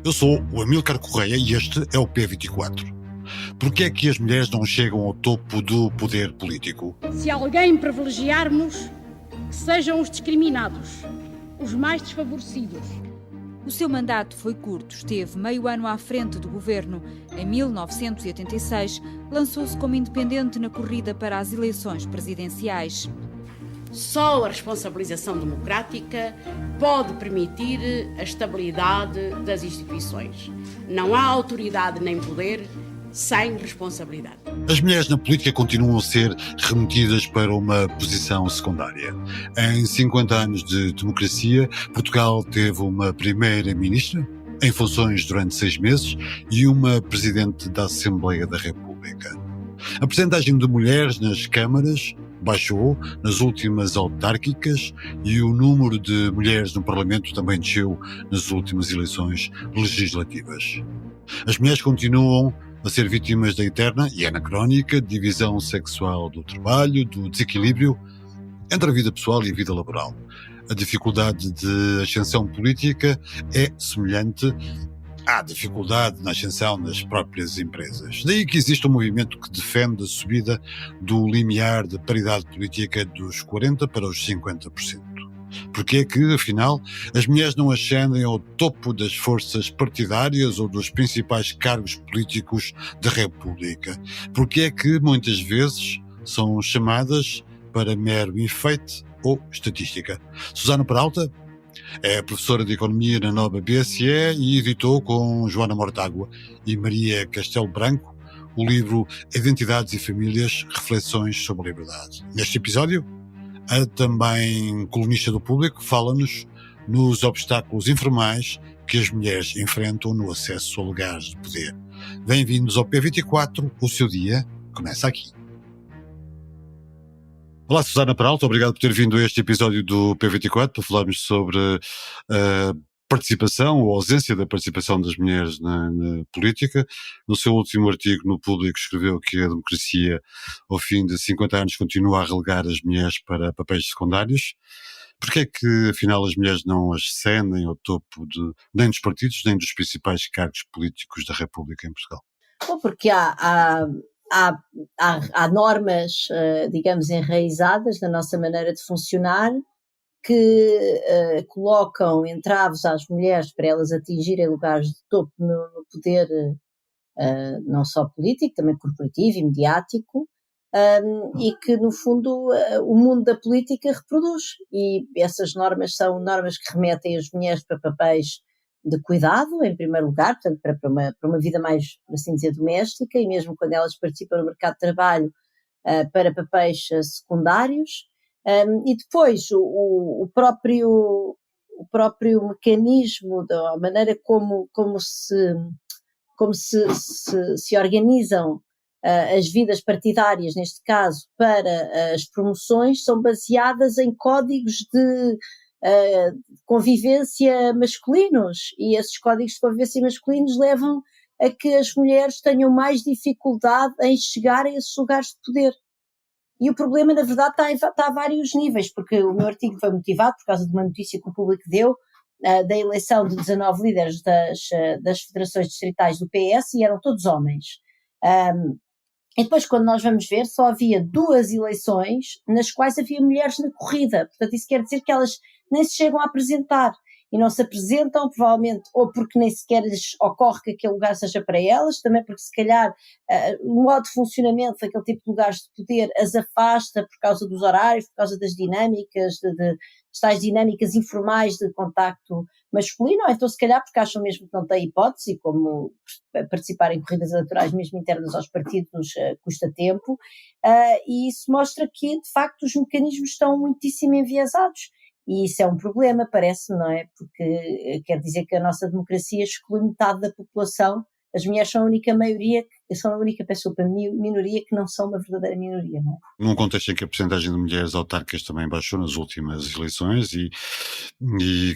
Eu sou o Amílcar Correia e este é o P24. Porquê é que as mulheres não chegam ao topo do poder político? Se alguém privilegiarmos, que sejam os discriminados, os mais desfavorecidos. O seu mandato foi curto, esteve meio ano à frente do governo. Em 1986, lançou-se como independente na corrida para as eleições presidenciais. Só a responsabilização democrática pode permitir a estabilidade das instituições. Não há autoridade nem poder sem responsabilidade. As mulheres na política continuam a ser remetidas para uma posição secundária. Em 50 anos de democracia, Portugal teve uma primeira-ministra, em funções durante 6 meses, e uma presidente da Assembleia da República. A percentagem de mulheres nas câmaras baixou nas últimas autárquicas e o número de mulheres no Parlamento também desceu nas últimas eleições legislativas. As mulheres continuam a ser vítimas da eterna e anacrónica divisão sexual do trabalho, do desequilíbrio entre a vida pessoal e a vida laboral. A dificuldade de ascensão política é semelhante à dificuldade na ascensão das próprias empresas. Daí que existe um movimento que defende a subida do limiar de paridade política dos 40% para os 50%. Porque é que, afinal, as mulheres não ascendem ao topo das forças partidárias ou dos principais cargos políticos da República? Porque é que, muitas vezes, são chamadas para mero enfeite ou estatística? Susana Peralta é professora de Economia na Nova BSE e editou com Joana Mortágua e Maria Castelo Branco o livro Identidades e Famílias, Reflexões sobre a Liberdade. Neste episódio, a também colunista do Público fala-nos nos obstáculos informais que as mulheres enfrentam no acesso a lugares de poder. Bem-vindos ao P24, o seu dia começa aqui. Olá, Susana Peralta, obrigado por ter vindo a este episódio do P24 para falarmos sobre a participação ou ausência da participação das mulheres na política. No seu último artigo no Público escreveu que a democracia, ao fim de 50 anos, continua a relegar as mulheres para papéis secundários. Porquê é que, afinal, as mulheres não ascendem ao topo nem dos partidos, nem dos principais cargos políticos da República em Portugal? Bom, porque há normas, digamos, enraizadas na nossa maneira de funcionar que colocam entraves às mulheres para elas atingirem lugares de topo no poder, não só político, também corporativo e mediático, e que, no fundo, o mundo da política reproduz. E essas normas são normas que remetem as mulheres para papéis de cuidado, em primeiro lugar, portanto, para uma vida mais, por assim dizer, doméstica, e mesmo quando elas participam no mercado de trabalho, para papéis secundários. E depois o próprio mecanismo, da maneira como se organizam as vidas partidárias, neste caso, para as promoções, são baseadas em códigos de convivência masculinos, e esses códigos de convivência masculinos levam a que as mulheres tenham mais dificuldade em chegar a esses lugares de poder. E o problema, na verdade, está a vários níveis, porque o meu artigo foi motivado por causa de uma notícia que o Público deu, da eleição de 19 líderes das federações distritais do PS, e eram todos homens. E depois, quando nós vamos ver, só havia 2 eleições nas quais havia mulheres na corrida. Portanto, isso quer dizer que elas nem se chegam a apresentar. E não se apresentam, provavelmente, ou porque nem sequer lhes ocorre que aquele lugar seja para elas, também porque se calhar o modo de funcionamento daquele tipo de lugares de poder as afasta por causa dos horários, por causa das dinâmicas, tais dinâmicas informais de contacto masculino, ou então se calhar porque acham mesmo que não têm hipótese, como participar em corridas eleitorais mesmo internas aos partidos custa tempo, e isso mostra que, de facto, os mecanismos estão muitíssimo enviesados. E isso é um problema, parece-me, não é? Porque quer dizer que a nossa democracia exclui metade da população as mulheres são a única maioria, são a única minoria que não são uma verdadeira minoria, não é? Num contexto em que a percentagem de mulheres autárquicas também baixou nas últimas eleições e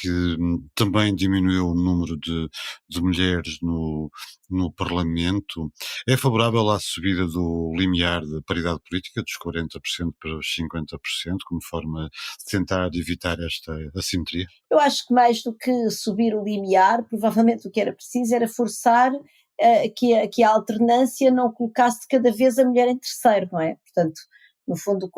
que também diminuiu o número de mulheres no Parlamento, é favorável à subida do limiar de paridade política dos 40% para os 50%, como forma de tentar evitar esta assimetria? Eu acho que mais do que subir o limiar, provavelmente o que era preciso era forçar que a alternância não colocasse de cada vez a mulher em terceiro, não é? Portanto, no fundo,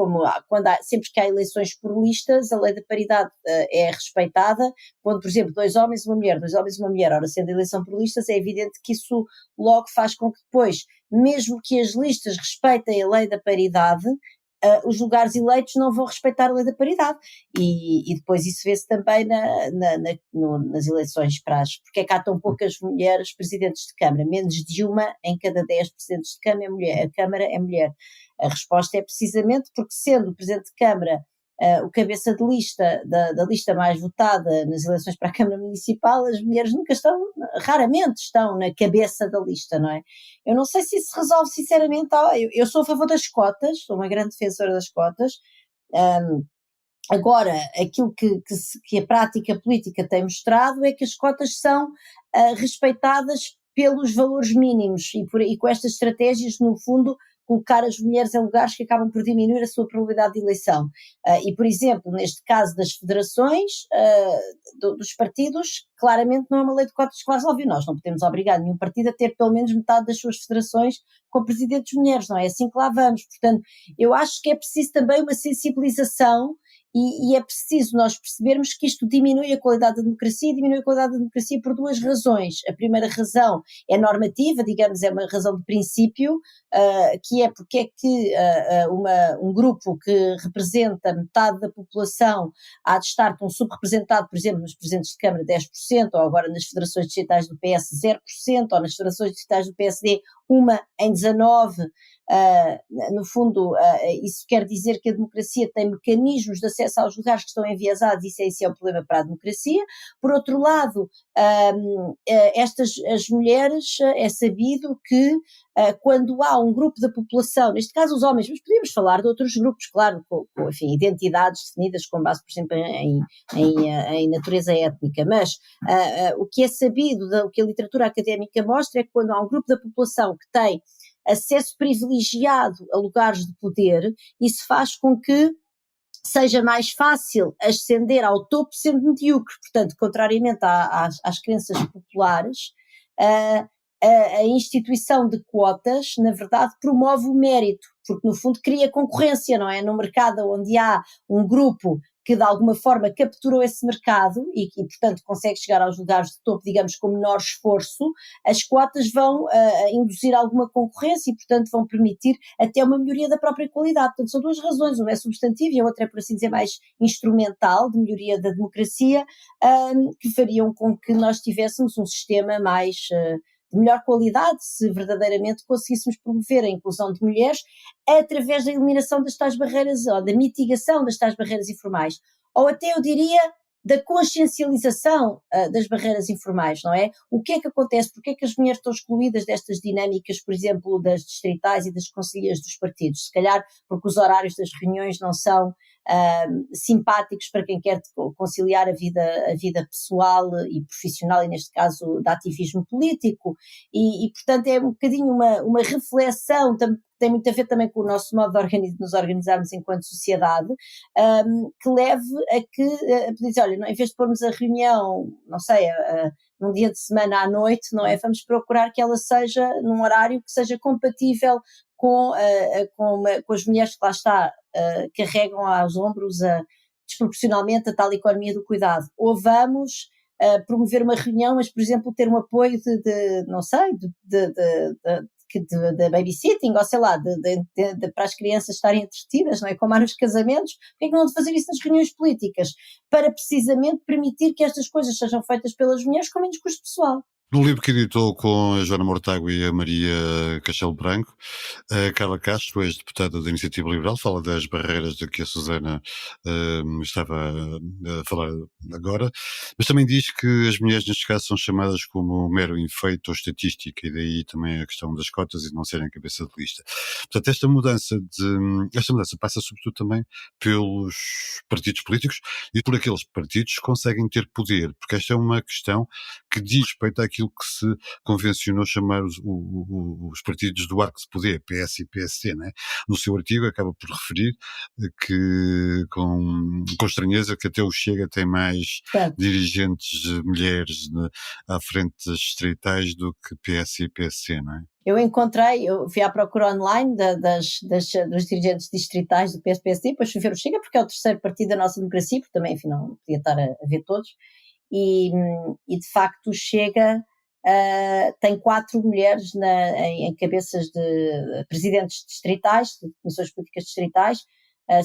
sempre que há eleições por listas, a lei da paridade é respeitada, quando, por exemplo, dois homens e uma mulher, ora, sendo a eleição por listas, é evidente que isso logo faz com que depois, mesmo que as listas respeitem a lei da paridade, os lugares eleitos não vão respeitar a lei da paridade, e depois isso vê-se também nas eleições para porque é que há tão poucas mulheres presidentes de Câmara, menos de uma em cada 10 presidentes de Câmara é mulher. A resposta é precisamente porque, sendo o presidente de Câmara o cabeça de lista da lista mais votada nas eleições para a Câmara Municipal, as mulheres raramente estão na cabeça da lista, não é? Eu não sei se isso se resolve sinceramente. Eu sou a favor das cotas, sou uma grande defensora das cotas. Agora, aquilo que a prática política tem mostrado é que as cotas são respeitadas pelos valores mínimos e com estas estratégias, no fundo, colocar as mulheres em lugares que acabam por diminuir a sua probabilidade de eleição. E, por exemplo, neste caso das federações, dos partidos, claramente não é uma lei de cotas que vai resolver. Nós não podemos obrigar nenhum partido a ter pelo menos metade das suas federações com presidentes mulheres, não é assim que lá vamos. Portanto, eu acho que é preciso também uma sensibilização e é preciso nós percebermos que isto diminui a qualidade da democracia, e diminui a qualidade da democracia por duas razões. A primeira razão é normativa, digamos, é uma razão de princípio, que é porque é que um grupo que representa metade da população há de estar tão subrepresentado, por exemplo, nos presidentes de Câmara 10%, ou agora nas federações distritais do PS 0%, ou nas federações distritais do PSD 1 em 19%. No fundo, isso quer dizer que a democracia tem mecanismos de acesso aos lugares que estão enviesados, isso é um problema para a democracia. Por outro lado, as mulheres, é sabido que quando há um grupo da população, neste caso os homens, mas podíamos falar de outros grupos, claro, com enfim, identidades definidas com base, por exemplo, em natureza étnica, mas o que é sabido, o que a literatura académica mostra é que quando há um grupo da população que tem acesso privilegiado a lugares de poder, isso faz com que seja mais fácil ascender ao topo sendo medíocre. Portanto, contrariamente às crenças populares, a instituição de cotas, na verdade, promove o mérito, porque no fundo cria concorrência, não é? No mercado onde há um grupo que de alguma forma capturou esse mercado e portanto consegue chegar aos lugares de topo, digamos, com menor esforço, as cotas vão induzir alguma concorrência e portanto vão permitir até uma melhoria da própria qualidade. Portanto, são duas razões, uma é substantiva e a outra é, por assim dizer, mais instrumental, de melhoria da democracia, que fariam com que nós tivéssemos um sistema mais de melhor qualidade, se verdadeiramente conseguíssemos promover a inclusão de mulheres através da eliminação das tais barreiras, ou da mitigação das tais barreiras informais, ou até eu diria da consciencialização das barreiras informais, não é? O que é que acontece? Porque é que as mulheres estão excluídas destas dinâmicas, por exemplo, das distritais e das conselheiras dos partidos? Se calhar porque os horários das reuniões não são simpáticos para quem quer conciliar a vida pessoal e profissional, e neste caso de ativismo político, e portanto é um bocadinho uma reflexão, tem muito a ver também com o nosso modo de nos organizarmos enquanto sociedade, que leve a que dizer, olha, em vez de pormos a reunião, não sei, num dia de semana à noite, não é? Vamos procurar que ela seja num horário que seja compatível com as mulheres que lá está, carregam aos ombros desproporcionalmente a tal economia do cuidado. Ou vamos promover uma reunião, mas, por exemplo, ter um apoio de babysitting, ou sei lá, para as crianças estarem entretidas, não é? Como há nos casamentos, porque é que não de fazer isso nas reuniões políticas? Para precisamente permitir que estas coisas sejam feitas pelas mulheres com menos custo pessoal. No livro que editou com a Joana Mortágua e a Maria Castelo Branco, a Carla Castro, ex-deputada da Iniciativa Liberal, fala das barreiras de que a Susana estava a falar agora, mas também diz que as mulheres neste caso são chamadas como mero enfeite ou estatística, e daí também a questão das cotas e de não serem cabeça de lista. Portanto, esta mudança passa sobretudo também pelos partidos políticos e por aqueles partidos que conseguem ter poder, porque esta é uma questão que diz respeito àquilo que se convencionou chamar os partidos do arco de poder, PS e PSD, né? No seu artigo acaba por referir que, com estranheza, que até o Chega tem mais dirigentes mulheres à frente das distritais do que PS e PSD, não é? Eu fui à procura online dos dirigentes distritais do PS-PSD, depois fui ver o Chega, porque é o terceiro partido da nossa democracia, porque também, enfim, não podia estar a ver todos, e de facto o Chega tem 4 mulheres em cabeças de presidentes distritais, de comissões políticas distritais,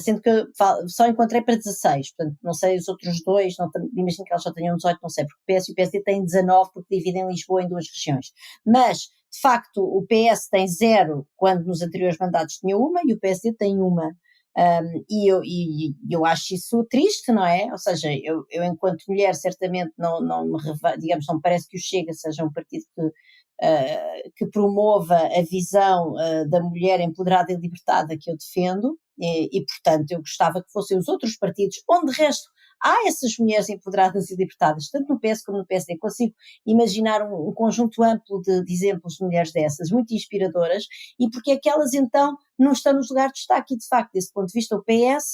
sendo que eu só encontrei para 16, portanto não sei os outros 2, imagino que elas só tenham 18, não sei, porque o PS e o PSD têm 19 porque dividem Lisboa em 2 regiões, mas de facto o PS tem 0 quando nos anteriores mandatos tinha uma e o PSD tem uma. E eu acho isso triste, não é? Ou seja, eu enquanto mulher certamente não me parece que o Chega seja um partido que promova a visão da mulher empoderada e libertada que eu defendo, e portanto eu gostava que fossem os outros partidos, onde de resto há essas mulheres empoderadas e libertadas, tanto no PS como no PSD. Consigo imaginar um conjunto amplo de exemplos de mulheres dessas, muito inspiradoras, e porque é que elas então não estão nos lugares de destaque. E de facto, desse ponto de vista, o PS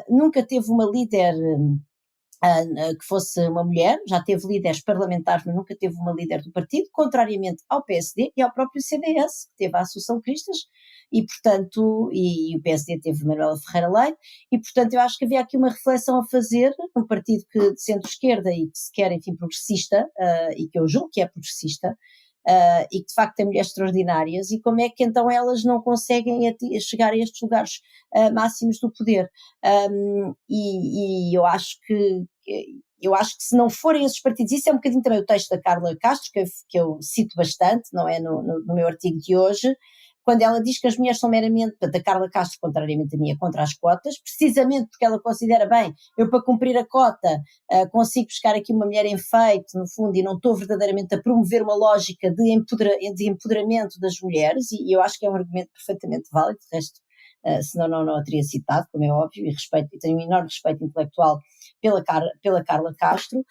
nunca teve uma líder que fosse uma mulher, já teve líderes parlamentares, mas nunca teve uma líder do partido, contrariamente ao PSD e ao próprio CDS, que teve a Assunção Cristas, e portanto, e o PSD teve Manuela Ferreira Leite, e portanto eu acho que havia aqui uma reflexão a fazer, um partido de centro-esquerda e que se quer, enfim, progressista, e que eu julgo que é progressista, e que de facto tem mulheres extraordinárias, e como é que então elas não conseguem chegar a estes lugares máximos do poder. E eu acho que se não forem esses partidos, isso é um bocadinho também o texto da Carla Castro, que eu cito bastante, não é, no meu artigo de hoje, quando ela diz que as mulheres são meramente, da Carla Castro, contrariamente a mim, contra as cotas, precisamente porque ela considera, bem, eu para cumprir a cota consigo buscar aqui uma mulher enfeite, no fundo, e não estou verdadeiramente a promover uma lógica de empoderamento das mulheres, e eu acho que é um argumento perfeitamente válido, de resto, senão não a teria citado, como é óbvio, e tenho um enorme respeito intelectual pela Carla Castro,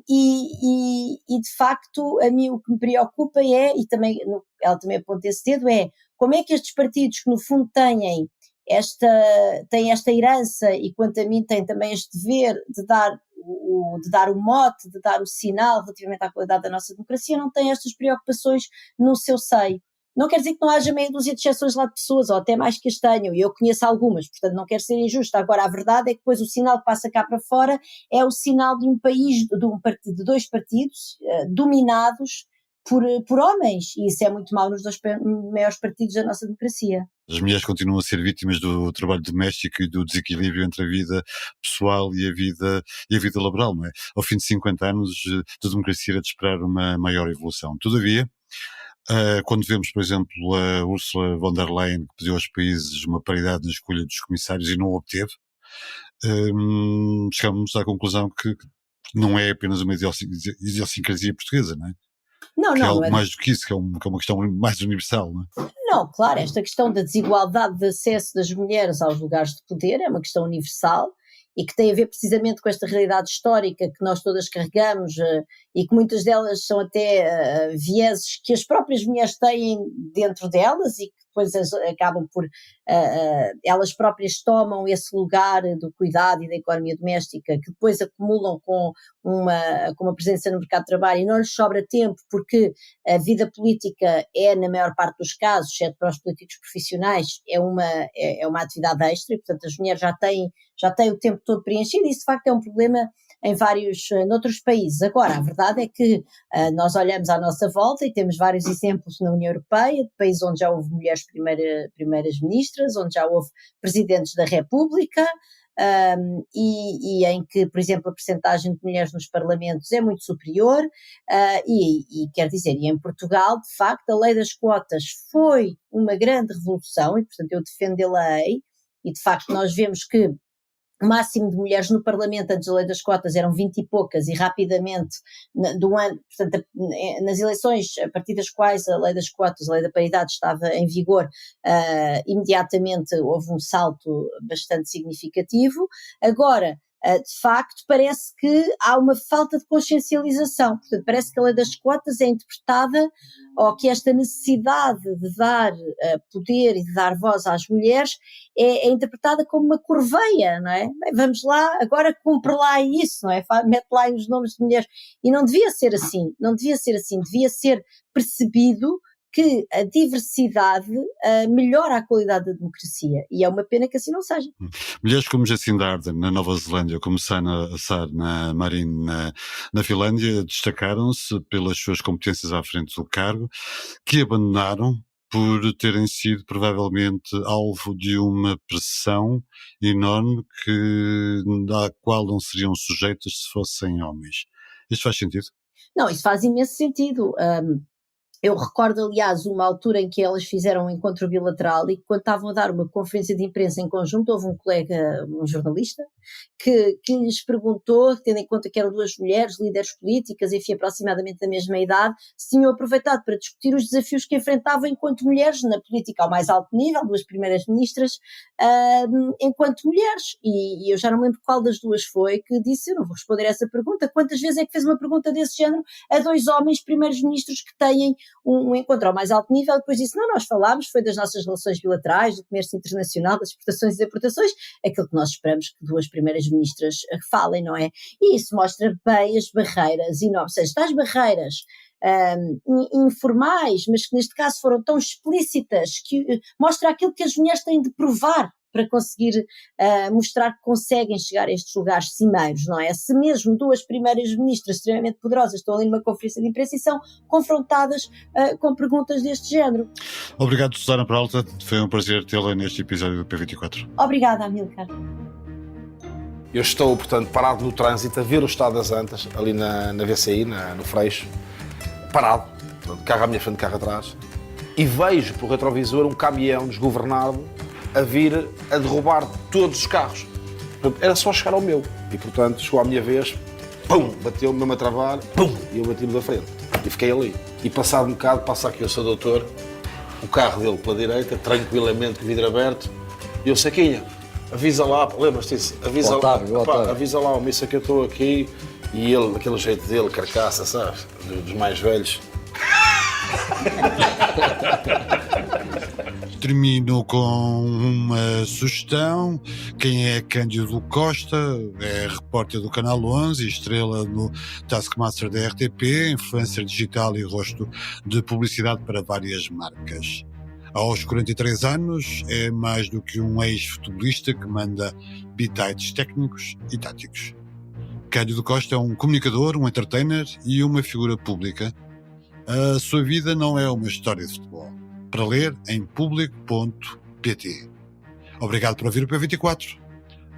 e de facto a mim o que me preocupa e também ela também aponta esse dedo, é como é que estes partidos que no fundo têm esta herança e quanto a mim têm também este dever de dar o mote, de dar o sinal relativamente à qualidade da nossa democracia, não têm estas preocupações no seu seio. Não quer dizer que não haja meia dúzia de exceções lá de pessoas, ou até mais que as tenham, e eu conheço algumas, portanto não quero ser injusta. Agora, a verdade é que depois o sinal que passa cá para fora é o sinal de um país, de 2 partidos dominados por homens, e isso é muito mau nos 2 maiores partidos da nossa democracia. As mulheres continuam a ser vítimas do trabalho doméstico e do desequilíbrio entre a vida pessoal e a vida laboral, não é? Ao fim de 50 anos de democracia era de esperar uma maior evolução. Todavia, quando vemos, por exemplo, a Ursula von der Leyen, que pediu aos países uma paridade na escolha dos comissários e não obteve, chegamos à conclusão que não é apenas uma idiosincrasia portuguesa, não é? Não, que é algo é mais do que isso, que é uma questão mais universal, não é? Não, claro, esta questão da desigualdade de acesso das mulheres aos lugares de poder é uma questão universal e que tem a ver precisamente com esta realidade histórica que nós todas carregamos e que muitas delas são até vieses que as próprias mulheres têm dentro delas e que depois acabam por, elas próprias tomam esse lugar do cuidado e da economia doméstica que depois acumulam com uma presença no mercado de trabalho e não lhes sobra tempo porque a vida política é, na maior parte dos casos, exceto para os políticos profissionais, é uma atividade extra e, portanto, as mulheres já têm o tempo todo preenchido e isso de facto é um problema noutros países. Agora, a verdade é que nós olhamos à nossa volta e temos vários exemplos na União Europeia, de países onde já houve mulheres primeiras ministras, onde já houve presidentes da República, e em que, por exemplo, a percentagem de mulheres nos parlamentos é muito superior, e quer dizer, e em Portugal, de facto, a lei das cotas foi uma grande revolução e, portanto, eu defendê-la-ei, e de facto nós vemos que o máximo de mulheres no Parlamento antes da lei das cotas eram 20 e poucas e rapidamente, portanto, nas eleições a partir das quais a lei das cotas, a lei da paridade estava em vigor, imediatamente houve um salto bastante significativo. Agora, de facto, parece que há uma falta de consciencialização, portanto, parece que a lei das cotas é interpretada, ou que esta necessidade de dar poder e de dar voz às mulheres é interpretada como uma corveia, não é? Bem, vamos lá, agora cumpre lá isso, não é? Mete lá os nomes de mulheres, e não devia ser assim, devia ser percebido que a diversidade melhora a qualidade da democracia, e é uma pena que assim não seja. Mulheres como Jacinda Ardern na Nova Zelândia, como Sanna Marin na Finlândia, destacaram-se pelas suas competências à frente do cargo, que abandonaram por terem sido provavelmente alvo de uma pressão enorme à qual não seriam sujeitas se fossem homens. Isto faz sentido? Não, isso faz imenso sentido. Eu recordo, aliás, uma altura em que elas fizeram um encontro bilateral e quando estavam a dar uma conferência de imprensa em conjunto, houve um colega, um jornalista, que lhes perguntou, tendo em conta que eram duas mulheres, líderes políticas, enfim, aproximadamente da mesma idade, se tinham aproveitado para discutir os desafios que enfrentavam enquanto mulheres na política ao mais alto nível, duas primeiras ministras, enquanto mulheres. E eu já não me lembro qual das duas foi que disse, eu não vou responder a essa pergunta, quantas vezes é que fez uma pergunta desse género a dois homens primeiros ministros que têm um encontro ao mais alto nível, e depois disse, não, nós falámos, foi das nossas relações bilaterais, do comércio internacional, das exportações e importações, aquilo que nós esperamos que duas primeiras ministras falem, não é? E isso mostra bem as barreiras enormes, ou seja, tais barreiras informais, mas que neste caso foram tão explícitas, que mostra aquilo que as mulheres têm de provar para conseguir mostrar que conseguem chegar a estes lugares cimeiros, não é? Se mesmo duas primeiras ministras extremamente poderosas estão ali numa conferência de imprensa e são confrontadas com perguntas deste género. Obrigado, Susana Peralta, foi um prazer tê-la neste episódio do P24. Obrigada, Amílcar. Eu estou, portanto, parado no trânsito a ver o estado das Antas, ali na VCI, no Freixo, parado, carro à minha frente, carro atrás, e vejo pelo retrovisor um caminhão desgovernado a vir a derrubar todos os carros. Era só chegar ao meu. E, portanto, chegou à minha vez, pum, bateu-me mesmo a travar, pum, e eu bati-me da frente. E fiquei ali. E passado um bocado, passa aqui o seu doutor, o carro dele pela direita, tranquilamente, com o vidro aberto, e eu, Saquinha, avisa lá, lembras-te disso? Avisa lá, avisa lá, o missa que eu estou aqui, e ele, daquele jeito dele, carcaça, sabes? Dos mais velhos. Termino com uma sugestão. Quem é Cândido Costa? É repórter do Canal 11 e estrela no Taskmaster da RTP, influencer digital e rosto de publicidade para várias marcas. Aos 43 anos, é mais do que um ex-futebolista que manda bitites técnicos e táticos. Cândido Costa é um comunicador, um entertainer e uma figura pública. A sua vida não é uma história de futebol. Para ler em público.pt. Obrigado por ouvir o P24.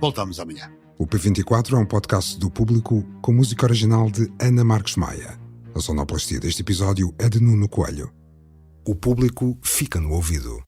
Voltamos amanhã. O P24 é um podcast do Público com música original de Ana Marques Maia. A sonoplastia deste episódio é de Nuno Coelho. O Público fica no ouvido.